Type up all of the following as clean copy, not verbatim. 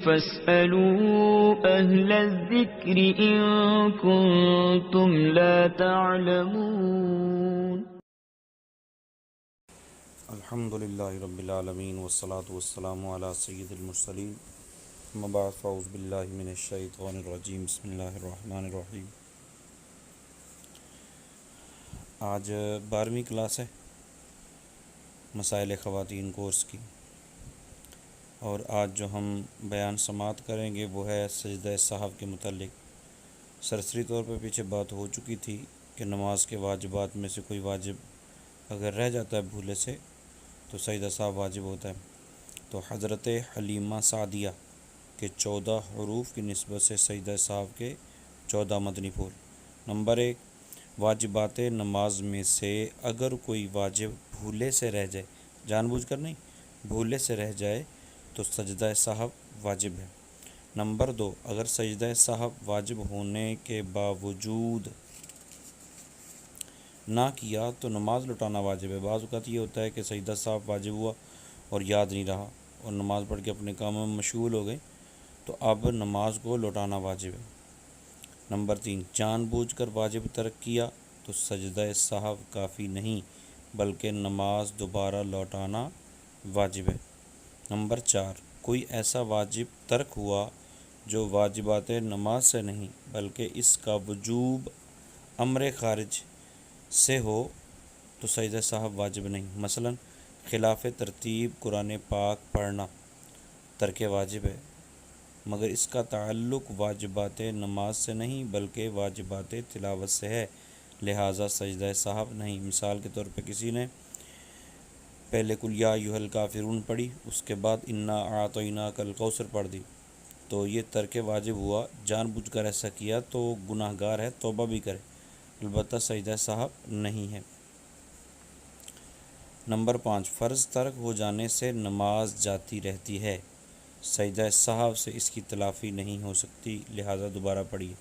فاسألوا أهل الذكر إن كنتم لا تعلمون. الحمد للہ رب العالمین والصلاة والسلام علی سید المرسلین اما بعد فاعوذ باللہ من الشیطان الرجیم بسم اللہ الرحمن الرحیم. آج 12ویں کلاس ہے مسائل خواتین کورس کی، اور آج جو ہم بیان سماعت کریں گے وہ ہے سجدہ سہو کے متعلق. سرسری طور پر پیچھے بات ہو چکی تھی کہ نماز کے واجبات میں سے کوئی واجب اگر رہ جاتا ہے بھولے سے تو سجدہ سہو واجب ہوتا ہے. تو حضرت حلیمہ سعدیہ کے 14 حروف کی نسبت سے سجدہ سہو کے 14 مدنی پھول. نمبر 1، واجبات نماز میں سے اگر کوئی واجب بھولے سے رہ جائے، جان بوجھ کر نہیں، بھولے سے رہ جائے تو سجدہ سہو واجب ہے. نمبر 2، اگر سجدہ سہو واجب ہونے کے باوجود نہ کیا تو نماز لوٹانا واجب ہے. بعض اوقات یہ ہوتا ہے کہ سجدہ سہو واجب ہوا اور یاد نہیں رہا اور نماز پڑھ کے اپنے کاموں میں مشغول ہو گئے، تو اب نماز کو لوٹانا واجب ہے. نمبر 3، جان بوجھ کر واجب ترک کیا تو سجدہ سہو کافی نہیں بلکہ نماز دوبارہ لوٹانا واجب ہے. نمبر 4، کوئی ایسا واجب ترک ہوا جو واجبات نماز سے نہیں بلکہ اس کا وجوب امر خارج سے ہو تو سجدہ سہو واجب نہیں. مثلا خلاف ترتیب قرآن پاک پڑھنا ترک واجب ہے، مگر اس کا تعلق واجبات نماز سے نہیں بلکہ واجبات تلاوت سے ہے، لہٰذا سجدہ سہو نہیں. مثال کے طور پہ کسی نے پہلے قل یا ایھا الکافرون پڑھی، اس کے بعد انا اعطیناک الکوثر پڑھ دی، تو یہ ترک واجب ہوا. جان بوجھ کر ایسا کیا تو گناہ گار ہے، توبہ بھی کرے، البتہ سجدہ سہو نہیں ہے. نمبر 5، فرض ترک ہو جانے سے نماز جاتی رہتی ہے، سجدہ سہو سے اس کی تلافی نہیں ہو سکتی، لہٰذا دوبارہ پڑھیے.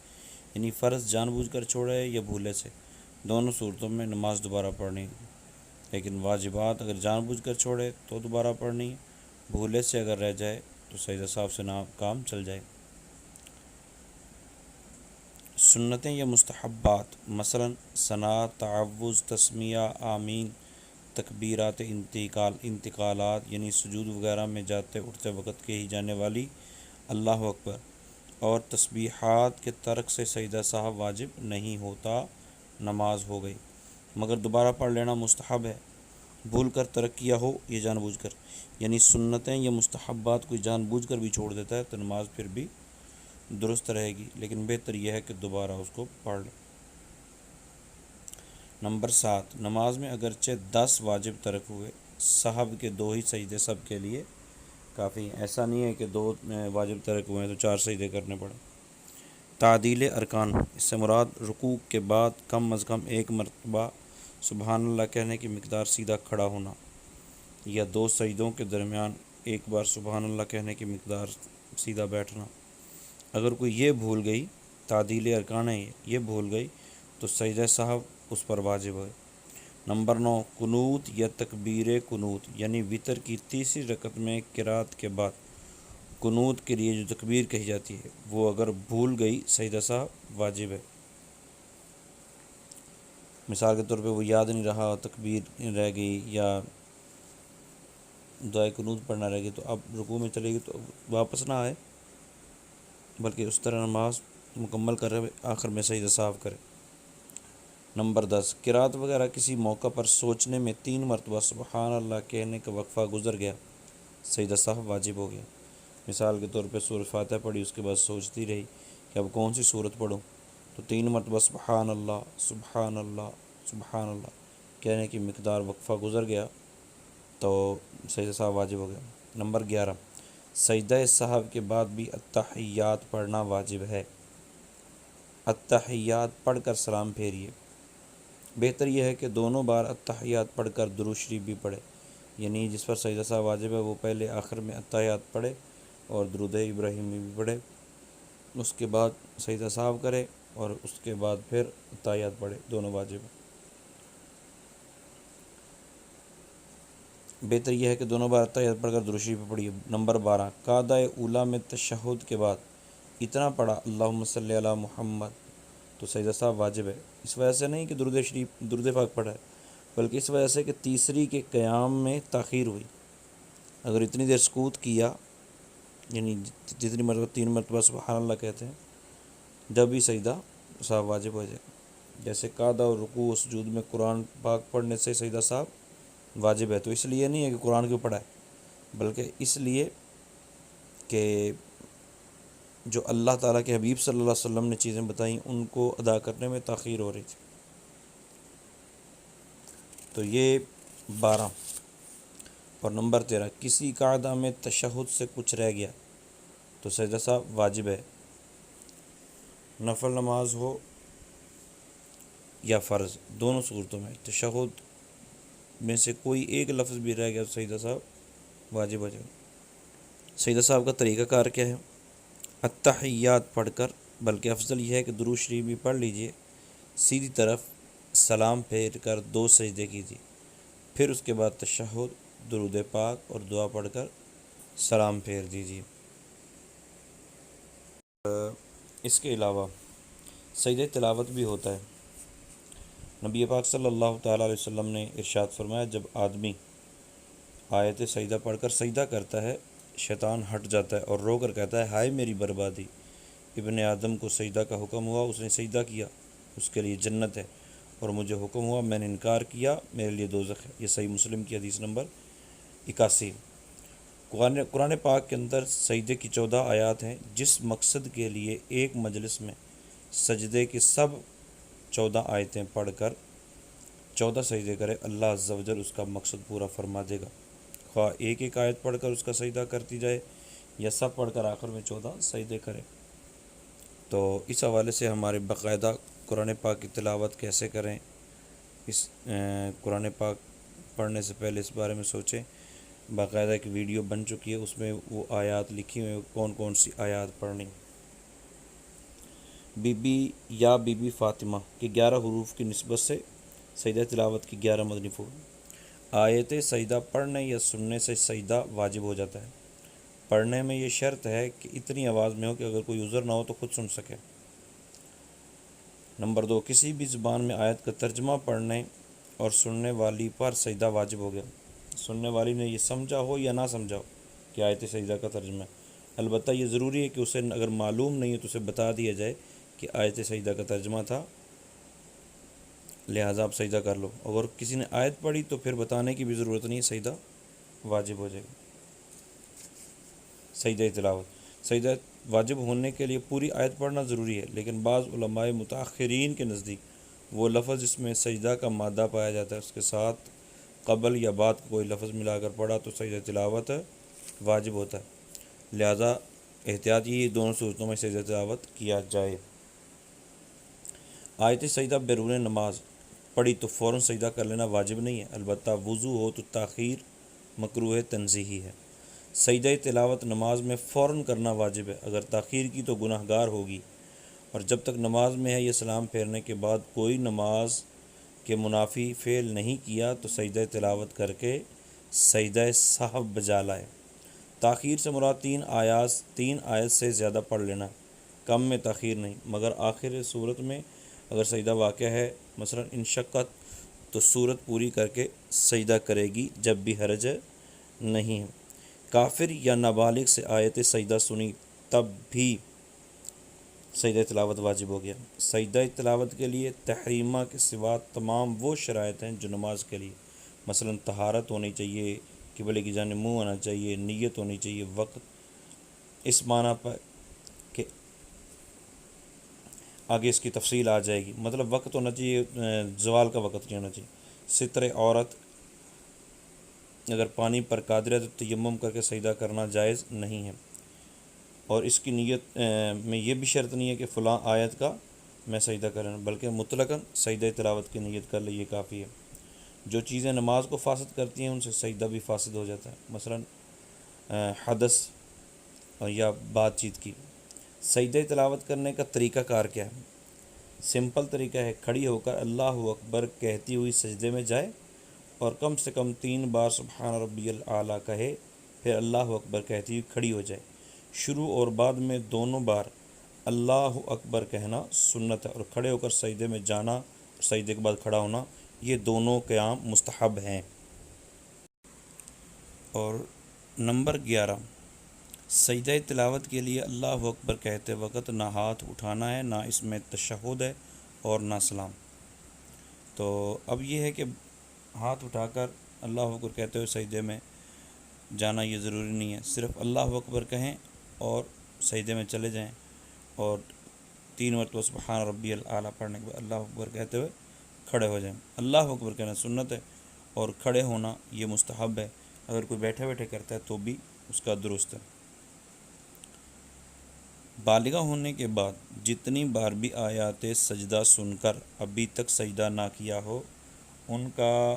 یعنی فرض جان بوجھ کر چھوڑے یا بھولے سے، دونوں صورتوں میں نماز دوبارہ پڑھنی، لیکن واجبات اگر جان بوجھ کر چھوڑے تو دوبارہ پڑھنی، بھولے سے اگر رہ جائے تو سجدہ سہو سے کام چل جائے. سنتیں یا مستحبات، مثلا ثنا، تعوذ، تسمیہ، آمین، تکبیرات انتقالات یعنی سجود وغیرہ میں جاتے اٹھتے وقت کہی جانے والی اللہ اکبر اور تسبیحات کے ترک سے سجدہ سہو واجب نہیں ہوتا، نماز ہو گئی. مگر دوبارہ پڑھ لینا مستحب ہے، بھول کر ترک کیا ہو یہ جان بوجھ کر، یعنی سنتیں یا مستحبات کوئی جان بوجھ کر بھی چھوڑ دیتا ہے تو نماز پھر بھی درست رہے گی، لیکن بہتر یہ ہے کہ دوبارہ اس کو پڑھ لے. نمبر 7، نماز میں اگرچہ 10 واجب ترک ہوئے، سہو کے 2 ہی سجدے سب کے لیے کافی ہیں. ایسا نہیں ہے کہ 2 واجب ترک ہوئے ہیں تو 4 سجدے کرنے پڑے. تعدیل ارکان، اس سے مراد رکوع کے بعد کم از کم 1 مرتبہ سبحان اللہ کہنے کی مقدار سیدھا کھڑا ہونا، یا 2 سجدوں کے درمیان 1 بار سبحان اللہ کہنے کی مقدار سیدھا بیٹھنا. اگر کوئی یہ بھول گئی، تعدیل ارکان ہے یہ بھول گئی تو سجدہ سہو اس پر واجب ہے. نمبر 9، قنوت یا تکبیر قنوت، یعنی وتر کی تیسری رکعت میں قرات کے بعد قنوت کے لیے جو تکبیر کہی جاتی ہے وہ اگر بھول گئی سجدہ سہو واجب ہے. مثال کے طور پہ وہ یاد نہیں رہا، تکبیر رہ گئی یا دعائے قنوت پڑھنا رہ گئی، تو اب رکوع میں چلے گی تو واپس نہ آئے بلکہ اس طرح نماز مکمل کرے، آخر میں سجدہ سہو کرے. نمبر 10، قرات وغیرہ کسی موقع پر سوچنے میں 3 مرتبہ سبحان اللہ کہنے کا وقفہ گزر گیا، سجدہ سہو واجب ہو گیا. مثال کے طور پہ سورۃ فاتحہ پڑھی، اس کے بعد سوچتی رہی کہ اب کون سی سورت پڑھوں، تو 3 مرتبہ سبحان اللہ سبحان اللہ سبحان اللہ کہنے کی مقدار وقفہ گزر گیا تو سجدہ سہو واجب ہو گیا. نمبر 11، سجدہ سہو کے بعد بھی التحیات پڑھنا واجب ہے. التحیات پڑھ کر سلام پھیریے. بہتر یہ ہے کہ دونوں بار التحیات پڑھ کر درود شریف بھی پڑھے، یعنی جس پر سجدہ سہو واجب ہے وہ پہلے آخر میں التحیات پڑھے اور درود ابراہیمی بھی پڑھے، اس کے بعد سجدہ سہو کرے اور اس کے بعد پھر التحیات پڑھے، دونوں واجب ہیں. بہتر یہ ہے کہ دونوں بار تحیات پڑھ کر درود شریف پڑھیے۔ نمبر 12، قاعدہ اولیٰ میں تشہد کے بعد اتنا پڑھا اللہم صلی علی محمد تو سجدہ صاحب واجب ہے۔ اس وجہ سے نہیں کہ درود پاک پڑھا ہے، بلکہ اس وجہ سے کہ تیسری کے قیام میں تاخیر ہوئی۔ اگر اتنی دیر سکوت کیا، یعنی جتنی مرتبہ 3 مرتبہ سبحان اللہ کہتے ہیں، جب ہی سجدہ صاحب واجب ہو جائے گا۔ جیسے قاعدہ اور رکوع و سجود میں قرآن پاک پڑھنے سے سجدہ صاحب واجب ہے، تو اس لیے نہیں ہے کہ قرآن کیوں پڑھا ہے، بلکہ اس لیے کہ جو اللہ تعالیٰ کے حبیب صلی اللہ علیہ وسلم نے چیزیں بتائیں ان کو ادا کرنے میں تاخیر ہو رہی تھی۔ تو یہ 12 اور نمبر 13، کسی قاعدہ میں تشہد سے کچھ رہ گیا تو سجدہ صاحب واجب ہے، نفل نماز ہو یا فرض، دونوں صورتوں میں تشہد میں سے کوئی ایک لفظ بھی رہ گیا تو سجدہ صاحب واجب ہو جائے گا۔ سجدہ صاحب کا طریقہ کار کیا ہے؟ التحیات پڑھ کر، بلکہ افضل یہ ہے کہ درود شریف بھی پڑھ لیجئے، سیدھی طرف سلام پھیر کر 2 سجدے کیجیے، پھر اس کے بعد تشہد، درود پاک اور دعا پڑھ کر سلام پھیر دیجیے۔ اس کے علاوہ سجدہ تلاوت بھی ہوتا ہے۔ نبی پاک صلی اللہ تعالیٰ علیہ وسلم نے ارشاد فرمایا، جب آدمی آیت سجدہ پڑھ کر سجدہ کرتا ہے، شیطان ہٹ جاتا ہے اور رو کر کہتا ہے، ہائے میری بربادی، ابن آدم کو سجدہ کا حکم ہوا، اس نے سجدہ کیا، اس کے لیے جنت ہے، اور مجھے حکم ہوا، میں نے انکار کیا، میرے لیے دوزخ ہے۔ یہ صحیح مسلم کی حدیث نمبر 81۔ قرآن پاک کے اندر سجدے کی 14 آیات ہیں۔ جس مقصد کے لیے ایک مجلس میں سجدے کی سب 14 آیتیں پڑھ کر 14 سجدے کرے، اللہ عز و جل اس کا مقصد پورا فرما دے گا، خواہ ایک ایک آیت پڑھ کر اس کا سجدہ کرتی جائے یا سب پڑھ کر آخر میں 14 سجدے کرے۔ تو اس حوالے سے ہمارے باقاعدہ قرآن پاک کی تلاوت کیسے کریں، اس قرآن پاک پڑھنے سے پہلے اس بارے میں سوچیں۔ باقاعدہ ایک ویڈیو بن چکی ہے، اس میں وہ آیات لکھی ہوئی ہیں، کون کون سی آیات پڑھنی۔ بی بی فاطمہ کے 11 حروف کی نسبت سے سجدہ تلاوت کی 11 مدنی پھول۔ آیت سجدہ پڑھنے یا سننے سے سجدہ واجب ہو جاتا ہے۔ پڑھنے میں یہ شرط ہے کہ اتنی آواز میں ہو کہ اگر کوئی عذر نہ ہو تو خود سن سکے۔ نمبر 2، کسی بھی زبان میں آیت کا ترجمہ پڑھنے اور سننے والی پر سجدہ واجب ہو گیا، سننے والی نے یہ سمجھا ہو یا نہ سمجھا ہو کہ آیت سجدہ کا ترجمہ ہے۔ البتہ یہ ضروری ہے کہ اسے اگر معلوم نہیں ہے تو اسے بتا دیا جائے کہ آیت سجدہ کا ترجمہ تھا، لہٰذا آپ سجدہ کر لو۔ اگر کسی نے آیت پڑھی تو پھر بتانے کی بھی ضرورت نہیں، سجدہ واجب ہو جائے گا۔ سجدہ تلاوت، سجدہ واجب ہونے کے لیے پوری آیت پڑھنا ضروری ہے، لیکن بعض علماء متاخرین کے نزدیک وہ لفظ جس میں سجدہ کا مادہ پایا جاتا ہے اس کے ساتھ قبل یا بعد کوئی لفظ ملا کر پڑھا تو سجدہ تلاوت واجب ہوتا ہے، لہذا احتیاط یہ دونوں صورتوں میں سجدہ تلاوت کیا جائے۔ آیت سجدہ بیرون نماز پڑھی تو فوراً سجدہ کر لینا واجب نہیں ہے، البتہ وضو ہو تو تاخیر مکروہ تنزیہی ہے۔ سجدہ تلاوت نماز میں فوراً کرنا واجب ہے، اگر تاخیر کی تو گناہ گار ہوگی، اور جب تک نماز میں ہے یہ سلام پھیرنے کے بعد کوئی نماز کے منافی فعل نہیں کیا تو سجدہ تلاوت کر کے سجدہ سہو بجا لائے۔ تاخیر سے مراد 3 آیت سے زیادہ پڑھ لینا، کم میں تاخیر نہیں، مگر آخر صورت میں اگر سجدہ واقع ہے، مثلا انشقت، تو صورت پوری کر کے سجدہ کرے گی، جب بھی حرج نہیں ہے۔ کافر یا نابالغ سے آیت سجدہ سنی تب بھی سجدہ تلاوت واجب ہو گیا۔ سجدہ تلاوت کے لیے تحریمہ کے سوا تمام وہ شرائط ہیں جو نماز کے لیے، مثلا طہارت ہونی چاہیے، قبلے کی جانب منہ آنا چاہیے، نیت ہونی چاہیے، وقت اس معنی پر کہ آگے اس کی تفصیل آ جائے گی، مطلب وقت ہونا چاہیے، زوال کا وقت نہیں ہونا چاہیے۔ ستر عورت، اگر پانی پر قادر ہے تو تیمم کر کے سجدہ کرنا جائز نہیں ہے، اور اس کی نیت میں یہ بھی شرط نہیں ہے کہ فلاں آیت کا میں سجدہ کرنا، بلکہ مطلقاً سجدہ تلاوت کی نیت کر لے، یہ کافی ہے۔ جو چیزیں نماز کو فاسد کرتی ہیں ان سے سجدہ بھی فاسد ہو جاتا ہے، مثلا حدث یا بات چیت کی۔ سجدہ تلاوت کرنے کا طریقہ کار کیا ہے؟ سمپل طریقہ ہے، کھڑی ہو کر اللہ اکبر کہتی ہوئی سجدے میں جائے اور کم سے کم 3 بار سبحان ربی الاعلیٰ کہے، پھر اللہ اکبر کہتی ہوئی کھڑی ہو جائے۔ شروع اور بعد میں دونوں بار اللہ اکبر کہنا سنت ہے، اور کھڑے ہو کر سجدے میں جانا اور سجدے کے بعد کھڑا ہونا یہ دونوں قیام مستحب ہیں۔ اور نمبر 11، سجدہ تلاوت کے لیے اللہ اکبر کہتے وقت نہ ہاتھ اٹھانا ہے، نہ اس میں تشہد ہے اور نہ سلام۔ تو اب یہ ہے کہ ہاتھ اٹھا کر اللہ اکبر کہتے ہوئے سجدے میں جانا یہ ضروری نہیں ہے، صرف اللہ اکبر کہیں اور سجدے میں چلے جائیں، اور 3 مرتبہ سبحان ربی الاعلیٰ پڑھنے کے بعد اللہ اکبر کہتے ہوئے کھڑے ہو جائیں۔ اللہ اکبر کہنا سنت ہے اور کھڑے ہونا یہ مستحب ہے، اگر کوئی بیٹھے بیٹھے کرتا ہے تو بھی اس کا درست ہے۔ بالغ ہونے کے بعد جتنی بار بھی آیات سجدہ سن کر ابھی تک سجدہ نہ کیا ہو، ان کا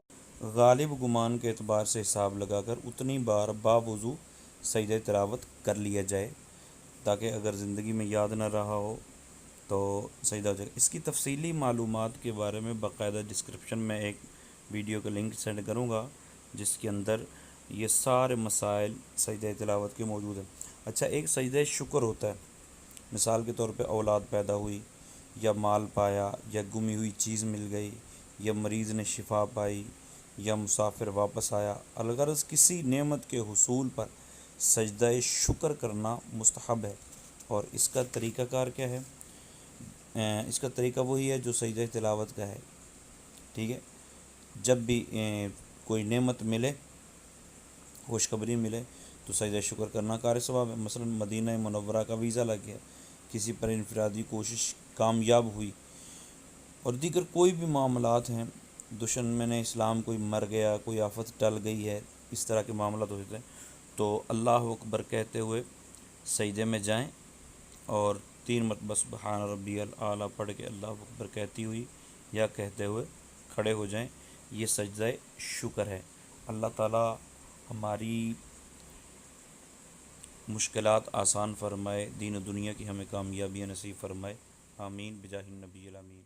غالب گمان کے اعتبار سے حساب لگا کر اتنی بار باوضو سجدہ تلاوت کر لیا جائے، تاکہ اگر زندگی میں یاد نہ رہا ہو تو سجدہ ہو جائے۔ اس کی تفصیلی معلومات کے بارے میں باقاعدہ ڈسکرپشن میں ایک ویڈیو کا لنک سینڈ کروں گا، جس کے اندر یہ سارے مسائل سجدہ تلاوت کے موجود ہیں۔ اچھا، ایک سجدہ شکر ہوتا ہے، مثال کے طور پہ اولاد پیدا ہوئی، یا مال پایا، یا گمی ہوئی چیز مل گئی، یا مریض نے شفا پائی، یا مسافر واپس آیا، الغرض کسی نعمت کے حصول پر سجدہ شکر کرنا مستحب ہے۔ اور اس کا طریقہ کار کیا ہے؟ اس کا طریقہ وہی ہے جو سجدہ تلاوت کا ہے، ٹھیک ہے؟ جب بھی کوئی نعمت ملے، خوشخبری ملے، تو سجدہ شکر کرنا کار ثواب ہے۔ مثلا مدینہ منورہ کا ویزا لگ گیا، کسی پر انفرادی کوشش کامیاب ہوئی، اور دیگر کوئی بھی معاملات ہیں، دشمن اسلام کوئی مر گیا، کوئی آفت ٹل گئی ہے، اس طرح کے معاملات ہوتے ہیں، تو اللہ اکبر کہتے ہوئے سجدے میں جائیں اور 3 مرتبہ سبحان ربی الاعلیٰ پڑھ کے اللہ اکبر کہتی ہوئی یا کہتے ہوئے کھڑے ہو جائیں، یہ سجدہ شکر ہے۔ اللہ تعالی ہماری مشکلات آسان فرمائے، دین و دنیا کی ہمیں کامیابی نصیب فرمائے، آمین بجاہ النبی الامین۔